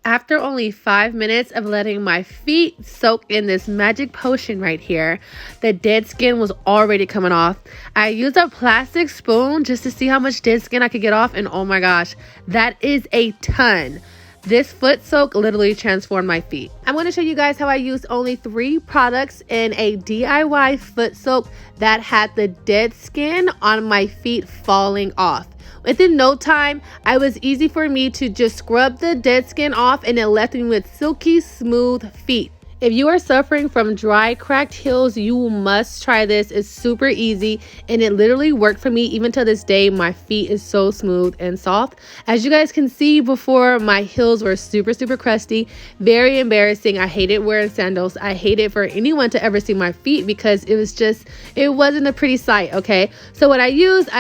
After only 5 minutes of letting my feet soak in this magic potion right here, the dead skin was already coming off. I used a plastic spoon just to see how much dead skin I could get off, and oh my gosh, that is a ton. This foot soak literally transformed my feet. I'm going to show you guys how I used only 3 products in a DIY foot soak that had the dead skin on my feet falling off. Within no time, it was easy for me to just scrub the dead skin off, and it left me with silky smooth feet. If you are suffering from dry, cracked heels, you must try this. It's super easy, and it literally worked for me. Even to this day, my feet is so smooth and soft. As you guys can see before, my heels were super crusty. Very embarrassing. I hated wearing sandals. I hated for anyone to ever see my feet because it wasn't a pretty sight, okay? So what I used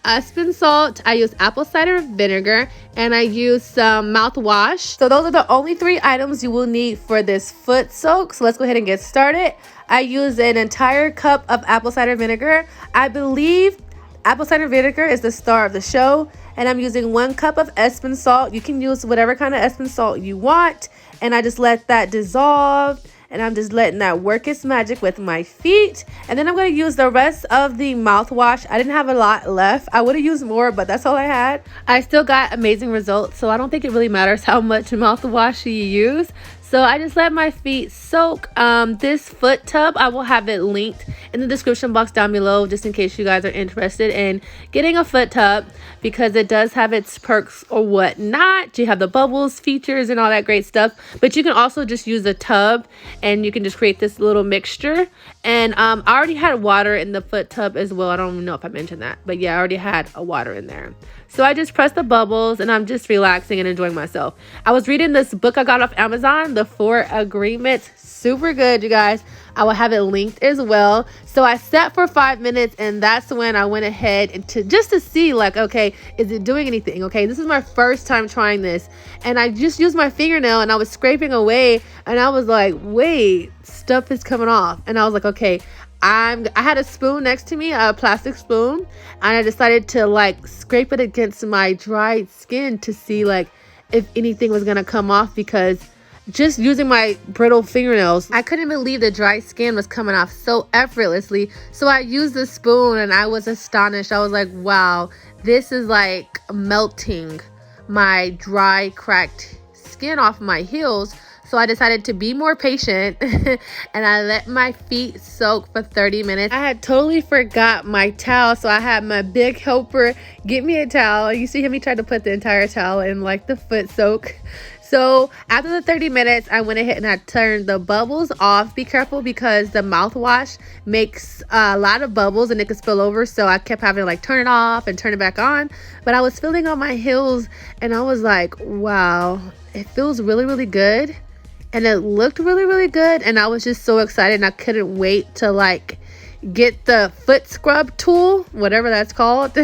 Epsom Salt, I used Apple Cider Vinegar, and I used some mouthwash. So those are the only 3 items you will need for this foot soak. So let's go ahead and get started. I used an entire cup of apple cider vinegar. I believe apple cider vinegar is the star of the show. And I'm using 1 cup of Epsom salt. You can use whatever kind of Epsom salt you want. And I just let that dissolve. And I'm just letting that work its magic with my feet. And then I'm going to use the rest of the mouthwash. I didn't have a lot left. I would have used more, but that's all I had. I still got amazing results, so I don't think it really matters how much mouthwash you use. So I just let my feet soak. This foot tub, I will have it linked in the description box down below just in case you guys are interested in getting a foot tub, because it does have its perks or whatnot. You have the bubbles features and all that great stuff, but you can also just use a tub and you can just create this little mixture. And I already had water in the foot tub as well. I don't even know if I mentioned that, but yeah, I already had a water in there. So I just press the bubbles and I'm just relaxing and enjoying myself. I was reading this book I got off Amazon, The 4 Agreements. Super good, you guys. I will have it linked as well. So I sat for 5 minutes, and that's when I went ahead and just to see, like, okay, is it doing anything? Okay, this is my first time trying this, and I just used my fingernail and I was scraping away, and I was like, wait, stuff is coming off. And I was like, okay, I had a spoon next to me, a plastic spoon, and I decided to like scrape it against my dried skin to see like if anything was gonna come off, because just using my brittle fingernails, I couldn't believe the dry skin was coming off so effortlessly. So I used the spoon and I was astonished. I was like, wow, this is like melting my dry, cracked skin off my heels. So I decided to be more patient and I let my feet soak for 30 minutes. I had totally forgot my towel, so I had my big helper get me a towel. You see him, he tried to put the entire towel in like the foot soak. So after the 30 minutes, I went ahead and I turned the bubbles off. Be careful because the mouthwash makes a lot of bubbles and it could spill over. So I kept having to like turn it off and turn it back on. But I was feeling on my heels and I was like, wow, it feels really good. And it looked really good. And I was just so excited and I couldn't wait to like get the foot scrub tool, whatever that's called,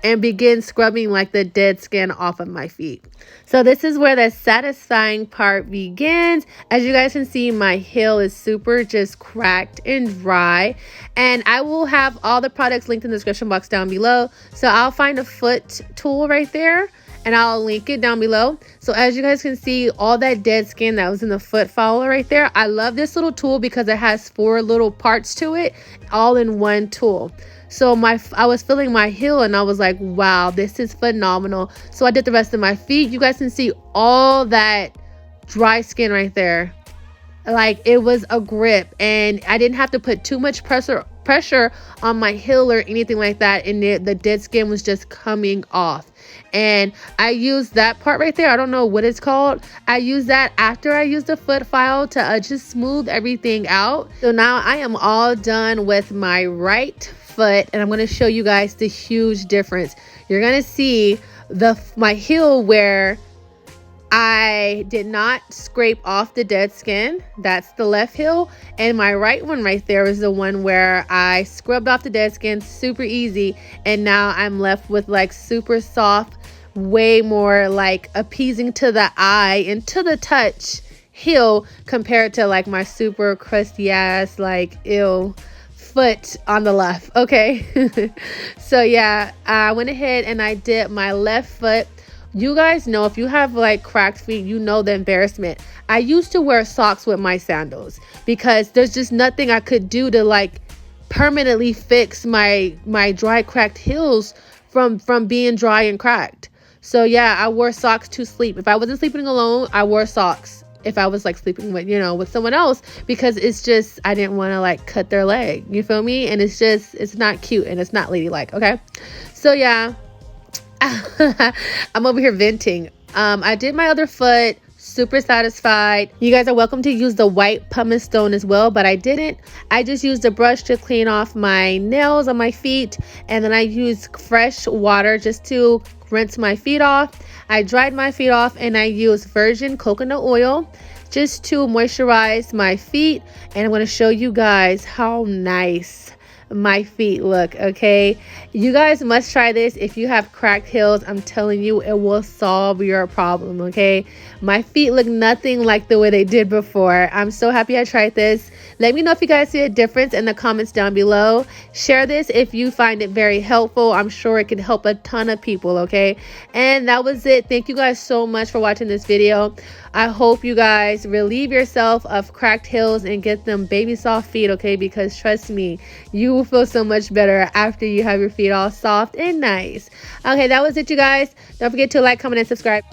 and begin scrubbing like the dead skin off of my feet. So this is where the satisfying part begins. As you guys can see, my heel is super just cracked and dry, and I will have all the products linked in the description box down below. So I'll find a foot tool right there and I'll link it down below. So as you guys can see, all that dead skin that was in the foot follower right there. I love this little tool because it has 4 little parts to it, all in one tool. So I was feeling my heel and I was like, wow, this is phenomenal. So I did the rest of my feet. You guys can see all that dry skin right there. Like, it was a grip and I didn't have to put too much pressure on my heel or anything like that, and the dead skin was just coming off. And I used that part right there, I don't know what it's called. I used that after I used the foot file to just smooth everything out. So now I am all done with my right foot, and I'm going to show you guys the huge difference. You're going to see my heel where I did not scrape off the dead skin. That's the left heel. And my right one right there is the one where I scrubbed off the dead skin super easy. And now I'm left with like super soft, way more like appeasing to the eye and to the touch heel compared to like my super crusty ass, like ew foot on the left. Okay. So yeah, I went ahead and I did my left foot You guys know, if you have like cracked feet, you know the embarrassment. I used to wear socks with my sandals because there's just nothing I could do to like permanently fix my dry cracked heels from being dry and cracked. So yeah, I wore socks to sleep. If I wasn't sleeping alone, I wore socks. If I was like sleeping with, with someone else, because it's just, I didn't want to like cut their leg. You feel me? And it's just, it's not cute and it's not ladylike. Okay. So yeah, I'm over here venting. I did my other foot. Super satisfied. You guys are welcome to use the white pumice stone as well, but I didn't. I just used a brush to clean off my nails on my feet, and then I used fresh water just to rinse my feet off. I dried my feet off, and I used virgin coconut oil just to moisturize my feet. And I'm going to show you guys how nice my feet look. Okay, you guys must try this if you have cracked heels. I'm telling you, it will solve your problem. Okay, my feet look nothing like the way they did before. I'm so happy I tried this. Let me know if you guys see a difference in the comments down below. Share this if you find it very helpful. I'm sure it can help a ton of people. Okay, and that was it. Thank you guys so much for watching this video. I hope you guys relieve yourself of cracked heels and get them baby soft feet. Okay, because trust me, you will feel so much better after you have your feet all soft and nice. Okay, that was it, you guys. Don't forget to like, comment, and subscribe.